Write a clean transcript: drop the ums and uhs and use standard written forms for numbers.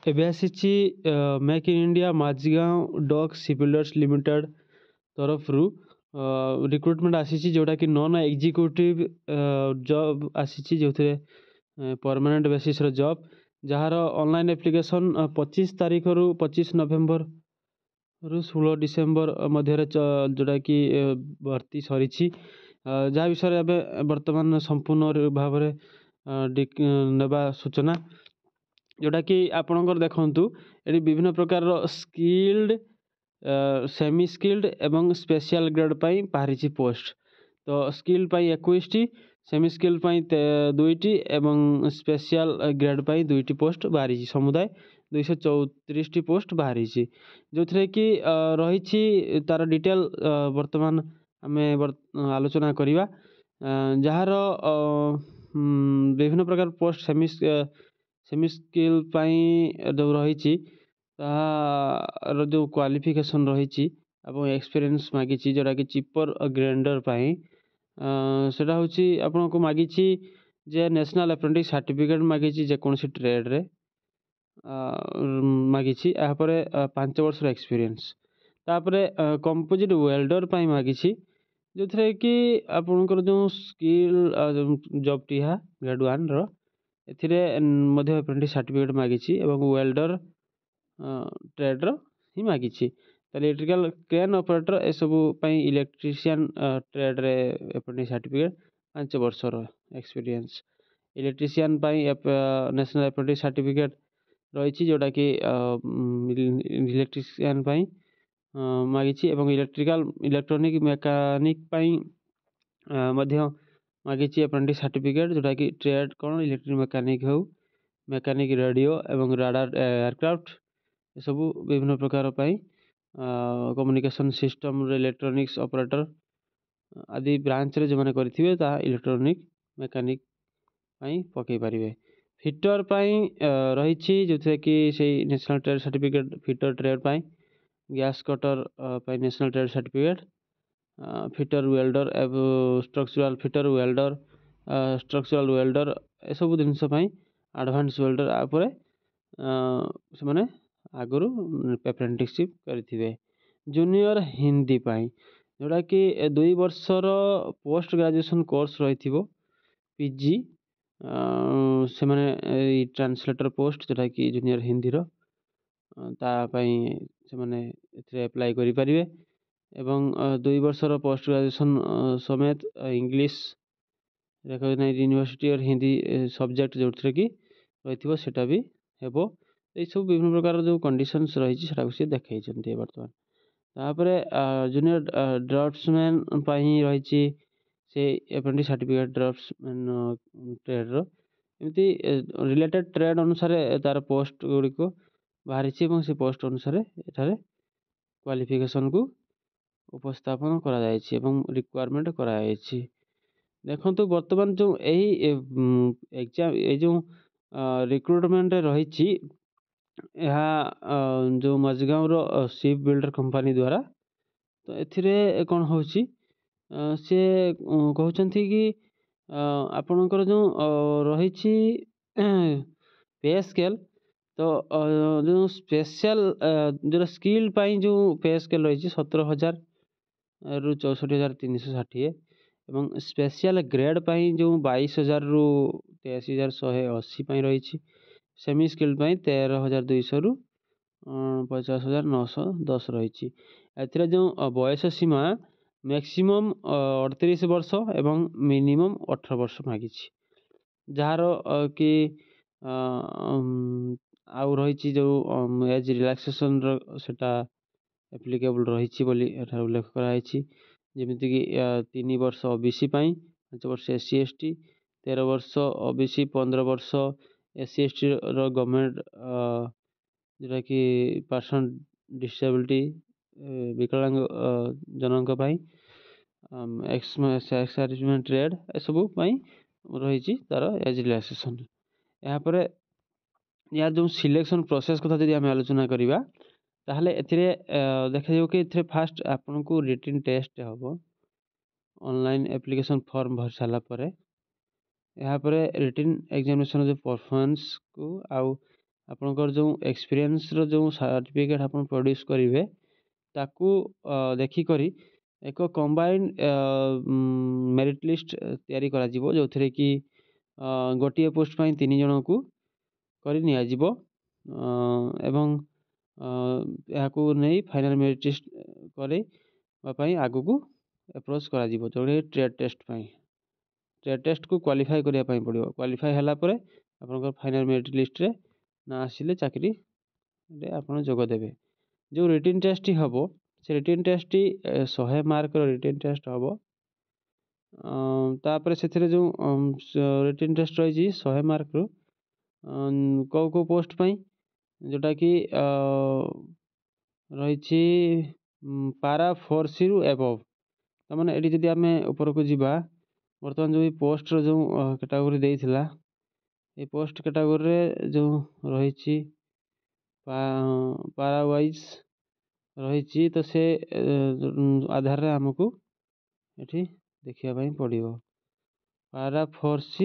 ଏବେ ଆସିଛି make in India Mazagon dock shipbuilders limited ତରଫରୁ ରିକ୍ରୁଟମେଣ୍ଟ ଆସିଛି, ଯେଉଁଟାକି ନନ୍ ଏକ୍ଜିକ୍ୟୁଟିଭ୍ ଜବ୍ ଆସିଛି, ଯେଉଁଥିରେ ପରମାନେଣ୍ଟ ବେସିସ୍ର ଜବ୍, ଯାହାର ଅନଲାଇନ୍ ଆପ୍ଲିକେସନ୍ 25 ତାରିଖରୁ 25 ନଭେମ୍ବରରୁ 16 ଡିସେମ୍ବର ମଧ୍ୟରେ ଯେଉଁଟାକି ଭର୍ତ୍ତି ସରିଛି। ଯାହା ବିଷୟରେ ଏବେ ବର୍ତ୍ତମାନ ସମ୍ପୂର୍ଣ୍ଣ ଭାବରେ ନେବା ସୂଚନା, ଯେଉଁଟାକି ଆପଣଙ୍କର ଦେଖନ୍ତୁ ଏଠି ବିଭିନ୍ନ ପ୍ରକାରର ସ୍କିଲ୍ଡ, ସେମି ସ୍କିଲ୍ଡ ଏବଂ ସ୍ପେଶିଆଲ ଗ୍ରେଡ୍ ପାଇଁ ବାହାରିଛି ପୋଷ୍ଟ। ତ ସ୍କିଲ୍ ପାଇଁ 21ଟି, ସେମି ସ୍କିଲ୍ ପାଇଁ 2ଟି ଏବଂ ସ୍ପେଶିଆଲ ଗ୍ରେଡ୍ ପାଇଁ 2ଟି ପୋଷ୍ଟ ବାହାରିଛି। ସମୁଦାୟ 234ଟି ପୋଷ୍ଟ ବାହାରିଛି, ଯେଉଁଥିରେ କି ରହିଛି ତାର ଡିଟେଲ୍ ବର୍ତ୍ତମାନ ଆମେ ଆଲୋଚନା କରିବା। ଯାହାର ବିଭିନ୍ନ ପ୍ରକାର ପୋଷ୍ଟ ସେମି ସ୍କିଲ୍ ପାଇଁ ଯେଉଁ ରହିଛି ତାହାର ଯେଉଁ କ୍ୱାଲିଫିକେସନ୍ ରହିଛି ଏବଂ ଏକ୍ସପିରିଏନ୍ସ ମାଗିଛି, ଯେଉଁଟାକି ଚିପର ଗ୍ରାଇଣ୍ଡର ପାଇଁ ସେଇଟା ହେଉଛି ଆପଣଙ୍କୁ ମାଗିଛି ଯେ ନ୍ୟାସନାଲ୍ ଆପ୍ରେଣ୍ଟିସ୍ ସାର୍ଟିଫିକେଟ୍ ମାଗିଛି, ଯେକୌଣସି ଟ୍ରେଡ଼ରେ ମାଗିଛି। ଏହାପରେ 5 ବର୍ଷର ଏକ୍ସପିରିଏନ୍ସ। ତାପରେ କମ୍ପୋଜିଟ୍ ୱେଲ୍ଡର ପାଇଁ ମାଗିଛି, ଯେଉଁଥିରେ କି ଆପଣଙ୍କର ଯେଉଁ ସ୍କିଲ୍ ଜବ୍ଟି ଗ୍ରେଡ୍ 1ର ଏଥିରେ ମଧ୍ୟ ଆପ୍ରେଣ୍ଟିସ୍ ସାର୍ଟିଫିକେଟ୍ ମାଗିଛି ଏବଂ ୱେଲ୍ଡର ଟ୍ରେଡ଼ର ହିଁ ମାଗିଛି। ତାହେଲେ ଇଲେକ୍ଟ୍ରିକାଲ କ୍ରେନ୍ ଅପରେଟର ଏସବୁ ପାଇଁ ଇଲେକ୍ଟ୍ରିସିଆନ୍ ଟ୍ରେଡ଼ରେ ଆପ୍ରେଣ୍ଟିସ୍ ସାର୍ଟିଫିକେଟ୍ 5 ବର୍ଷର ଏକ୍ସପିରିଏନ୍ସ। ଇଲେକ୍ଟ୍ରିସିଆନ୍ ପାଇଁ ନ୍ୟାସନାଲ୍ ଆପ୍ରେଣ୍ଟିସ୍ ସାର୍ଟିଫିକେଟ୍ ରହିଛି, ଯେଉଁଟାକି ଇଲେକ୍ଟ୍ରିସିଆନ୍ ପାଇଁ ମାଗିଛି ଏବଂ ଇଲେକ୍ଟ୍ରୋନିକ୍ ମେକାନିକ୍ ପାଇଁ ମଧ୍ୟ ମାଗିଛି ଆପ୍ରେଣ୍ଟିସ୍ ସାର୍ଟିଫିକେଟ୍, ଯେଉଁଟାକି ଟ୍ରେଡ଼୍ କ'ଣ ଇଲେକ୍ଟ୍ରିକ୍ ମେକାନିକ୍ ହେଉ, ମେକାନିକ୍ ରେଡ଼ିଓ ଏବଂ ରାଡାର ଏୟାରକ୍ରାଫ୍ଟ ଏସବୁ ବିଭିନ୍ନ ପ୍ରକାର ପାଇଁ କମ୍ୟୁନିକେସନ୍ ସିଷ୍ଟମ୍ରେ ଇଲେକ୍ଟ୍ରୋନିକ୍ସ ଅପରେଟର ଆଦି ବ୍ରାଞ୍ଚରେ ଯେଉଁମାନେ କରିଥିବେ ତାହା ଇଲେକ୍ଟ୍ରୋନିକ୍ ମେକାନିକ୍ ପାଇଁ ପକାଇ ପାରିବେ। ଫିଟର ପାଇଁ ରହିଛି, ଯେଉଁଥିରେ କି ସେଇ national trade certificate fitter trade ପାଇଁ, ଗ୍ୟାସ୍ କଟର ପାଇଁ national trade certificate, fitter welder ଏବଂ structural fitter welder, structural welder ଏସବୁ ଜିନିଷ ପାଇଁ ଆଡ଼ଭାନ୍ସ ୱେଲ୍ଡର ଉପରେ ସେମାନେ ଆଗରୁ ଆପ୍ରେଣ୍ଟିସସିପ୍ କରିଥିବେ। ଜୁନିୟର ହିନ୍ଦୀ ପାଇଁ, ଯେଉଁଟାକି 2 ବର୍ଷର ପୋଷ୍ଟ ଗ୍ରାଜୁଏସନ୍ କୋର୍ସ ରହିଥିବ, ପିଜି, ସେମାନେ ଏଇ ଟ୍ରାନ୍ସଲେଟର ପୋଷ୍ଟ ଯେଉଁଟାକି ଜୁନିୟର ହିନ୍ଦୀର ତା ପାଇଁ ସେମାନେ ଏଥିରେ ଆପ୍ଲାଏ କରିପାରିବେ ଏବଂ 2 ବର୍ଷର ପୋଷ୍ଟ ଗ୍ରାଜୁଏସନ୍ ସಮೇତ English recognise university or Hindi subject ଯେଉଁଥିରେ କି ରହିଥିବ ସେଇଟା ବି ହେବ। ଏଇସବୁ ବିଭିନ୍ନ ପ୍ରକାର ଯେଉଁ କଣ୍ଡିସନ୍ସ ରହିଛି ସେଟାକୁ ସିଏ ଦେଖାଇଛନ୍ତି ବର୍ତ୍ତମାନ। ତାପରେ ଜୁନିୟର ଡ୍ରାଫ୍ଟସମ୍ୟାନ୍ ପାଇଁ ରହିଛି ସେ ଆପ୍ରେଣ୍ଟିସ୍ ସାର୍ଟିଫିକେଟ୍ ଡ୍ରାଫ୍ଟସମ୍ୟାନ୍ ଟ୍ରେଡ଼ର। ଏମିତି ରିଲେଟେଡ଼୍ ଟ୍ରେଡ଼୍ ଅନୁସାରେ ତା'ର ପୋଷ୍ଟ ଗୁଡ଼ିକ ବାହାରିଛି ଏବଂ ସେ ପୋଷ୍ଟ ଅନୁସାରେ ଏଠାରେ କ୍ୱାଲିଫିକେସନ୍କୁ ଉପସ୍ଥାପନ କରାଯାଇଛି ଏବଂ ରିକ୍ୱାରମେଣ୍ଟ କରାଯାଇଛି। ଦେଖନ୍ତୁ ବର୍ତ୍ତମାନ ଯେଉଁ ଏହି ଏକ୍ଜାମ୍ ଏଇ ଯେଉଁ ରିକ୍ରୁଟମେଣ୍ଟ ରହିଛି, ଏହା ଯେଉଁ ମାଝଗାଁୱର ସିପ୍ ବିଲ୍ଡର କମ୍ପାନୀ ଦ୍ୱାରା। ତ ଏଥିରେ କ'ଣ ହେଉଛି, ସିଏ କହୁଛନ୍ତି କି ଆପଣଙ୍କର ଯେଉଁ ରହିଛି ପେ ସ୍କେଲ୍, ତ ଯେଉଁ ସ୍ପେଶିଆଲ୍ ଯେଉଁଟା ସ୍କିଲ୍ ପାଇଁ ଯେଉଁ ପେ ସ୍କେଲ୍ ରହିଛି 17,000ରୁ 64,360 ଏବଂ ସ୍ପେଶିଆଲ୍ ଗ୍ରେଡ୍ ପାଇଁ ଯେଉଁ 22,000ରୁ 83,180 ପାଇଁ ରହିଛି। ସେମି ସ୍କିଲ୍ ପାଇଁ 13,200ରୁ 50,910 ରହିଛି। ଏଥିରେ ଯେଉଁ ବୟସ ସୀମା ମ୍ୟାକ୍ସିମମ୍ 38 ବର୍ଷ ଏବଂ ମିନିମମ୍ 18 ବର୍ଷ ମାଗିଛି। ଯାହାର କି ଆଉ ରହିଛି ଯେଉଁ ଏଜ୍ ରିଲାକ୍ସେସନ୍ର ସେଇଟା ଆପ୍ଲିକେବୁଲ୍ ରହିଛି ବୋଲି ଏଠାରେ ଉଲ୍ଲେଖ କରାଯାଇଛି। ଯେମିତିକି 3 ବର୍ଷ OBC ପାଇଁ, 5 ବର୍ଷ SC ST, 13 ବର୍ଷ OBC, 15 ବର୍ଷ SC STର ଗଭର୍ଣ୍ଣମେଣ୍ଟ ଯେଉଁଟାକି ପର୍ସନ୍ ଡିସେବିଲିଟି ବିକଳାଙ୍ଗ ଜଣଙ୍କ ପାଇଁ, ଏକ୍ସସାର୍ଭିସମେନ୍ ଟ୍ରେଡ଼୍ ଏସବୁ ପାଇଁ ରହିଛି ତା'ର ଏଜ୍ ରିଲାକ୍ସେସନ୍। ଏହାପରେ ୟାର ଯେଉଁ ସିଲେକ୍ସନ୍ ପ୍ରୋସେସ୍ କଥା ଯଦି ଆମେ ଆଲୋଚନା କରିବା, ତାହେଲେ ଏଥିରେ ଦେଖାଯିବ କି ଏଥିରେ ଫାଷ୍ଟ ଆପଣଙ୍କୁ ରିଟିନ୍ ଟେଷ୍ଟ ହେବ ଅନଲାଇନ୍ ଆପ୍ଲିକେସନ୍ ଫର୍ମ ଭରି ସାରିଲା ପରେ। ଏହାପରେ ରିଟିନ୍ ଏକ୍ଜାମିନେସନ୍ ଯେଉଁ ପରଫର୍ମାନ୍ସକୁ ଆଉ ଆପଣଙ୍କର ଯେଉଁ ଏକ୍ସପିରିଏନ୍ସର ଯେଉଁ ସାର୍ଟିଫିକେଟ୍ ଆପଣ ପ୍ରଡ୍ୟୁସ୍ କରିବେ ତାକୁ ଦେଖିକରି ଏକ କମ୍ବାଇଣ୍ଡ ମେରିଟ୍ ଲିଷ୍ଟ ତିଆରି କରାଯିବ, ଯେଉଁଥିରେ କି ଗୋଟିଏ ପୋଷ୍ଟ ପାଇଁ 3 ଜଣଙ୍କୁ କରି ନିଆଯିବ ଏବଂ ଏହାକୁ ନେଇ ଫାଇନାଲ୍ ମେରିଟ୍ ଲିଷ୍ଟ କରିବା ପାଇଁ ଆଗକୁ ଆପ୍ରୋଚ୍ କରାଯିବ, ଯେଉଁଟାକି ଟ୍ରେଡ୍ ଟେଷ୍ଟ ପାଇଁ। ଟ୍ରେଡ୍ ଟେଷ୍ଟକୁ କ୍ୱାଲିଫାଏ କରିବା ପାଇଁ ପଡ଼ିବ। କ୍ୱାଲିଫାଏ ହେଲା ପରେ ଆପଣଙ୍କର ଫାଇନାଲ୍ ମେରିଟ୍ ଲିଷ୍ଟରେ ନା ଆସିଲେ ଚାକିରିରେ ଆପଣ ଯୋଗ ଦେବେ। ଯେଉଁ ରିଟିନ୍ ଟେଷ୍ଟଟି ହେବ, ସେ ରିଟିନ୍ ଟେଷ୍ଟଟି 100 ମାର୍କର ରିଟିନ୍ ଟେଷ୍ଟ ହେବ। ତାପରେ ସେଥିରେ ଯେଉଁ ରିଟିନ୍ ଟେଷ୍ଟ ରହିଛି 100 ମାର୍କରୁ କେଉଁ ପୋଷ୍ଟ ପାଇଁ, ଯେଉଁଟାକି ରହିଛି ପାରା 4Cରୁ ଏବଭ୍। ତାମାନେ ଏଠି ଯଦି ଆମେ ଉପରକୁ ଯିବା, ବର୍ତ୍ତମାନ ଯେଉଁ ଏଇ ପୋଷ୍ଟର ଯେଉଁ କାଟାଗୋରୀ ଦେଇଥିଲା, ଏ ପୋଷ୍ଟ କାଟାଗୋରୀରେ ଯେଉଁ ରହିଛି ପାରା ୱାଇଜ୍ ରହିଛି, ତ ସେ ଆଧାରରେ ଆମକୁ ଏଠି ଦେଖିବା ପାଇଁ ପଡ଼ିବ। ପାରା 4C